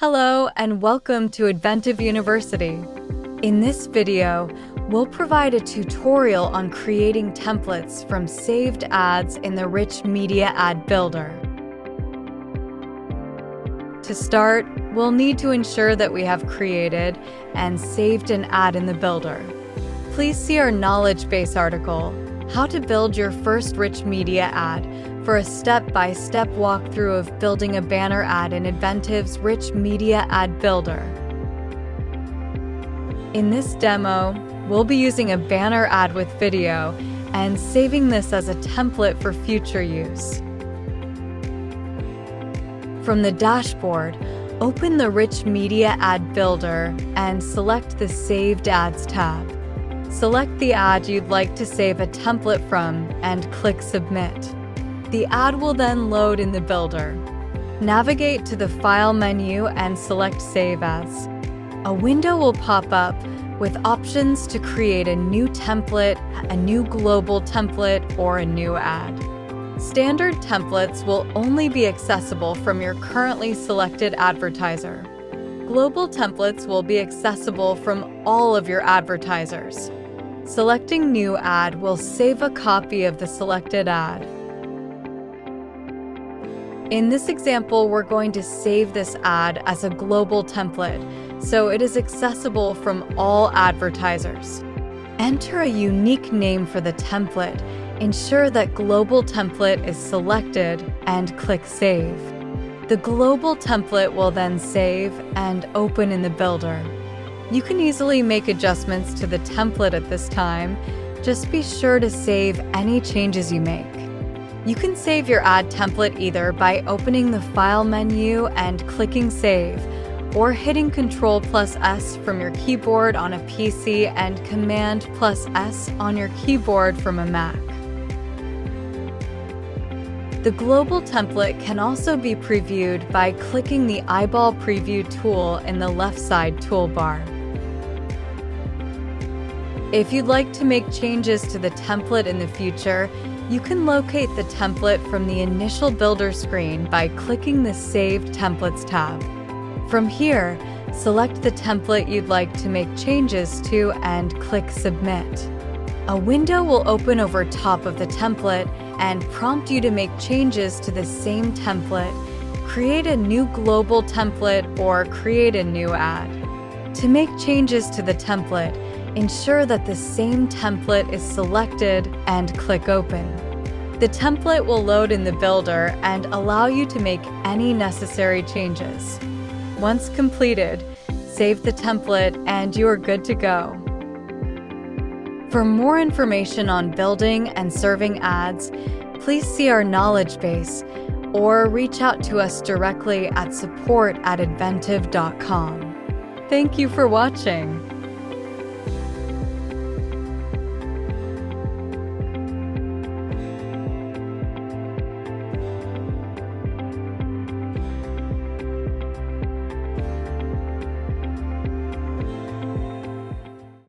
Hello and welcome to Adventive University. In this video, we'll provide a tutorial on creating templates from saved ads in the Rich Media Ad Builder. To start, we'll need to ensure that we have created and saved an ad in the builder. Please see our knowledge base article, How to Build Your First Rich Media Ad, for a step-by-step walkthrough of building a banner ad in Adventive's Rich Media Ad Builder. In this demo, we'll be using a banner ad with video and saving this as a template for future use. From the dashboard, open the Rich Media Ad Builder and select the Saved Ads tab. Select the ad you'd like to save a template from and click Submit. The ad will then load in the builder. Navigate to the File menu and select Save As. A window will pop up with options to create a new template, a new global template, or a new ad. Standard templates will only be accessible from your currently selected advertiser. Global templates will be accessible from all of your advertisers. Selecting New Ad will save a copy of the selected ad. In this example, we're going to save this ad as a global template, so it is accessible from all advertisers. Enter a unique name for the template, ensure that Global Template is selected, and click Save. The global template will then save and open in the builder. You can easily make adjustments to the template at this time. Just be sure to save any changes you make. You can save your ad template either by opening the File menu and clicking Save, or hitting Ctrl+S from your keyboard on a PC and Command+S on your keyboard from a Mac. The global template can also be previewed by clicking the Eyeball Preview tool in the left side toolbar. If you'd like to make changes to the template in the future, you can locate the template from the initial builder screen by clicking the Saved Templates tab. From here, select the template you'd like to make changes to and click Submit. A window will open over top of the template and prompt you to make changes to the same template, create a new global template, or create a new ad. To make changes to the template, ensure that the same template is selected and click Open. The template will load in the builder and allow you to make any necessary changes. Once completed, save the template and you are good to go. For more information on building and serving ads, please see our knowledge base or reach out to us directly at support@adventive.com. Thank you for watching.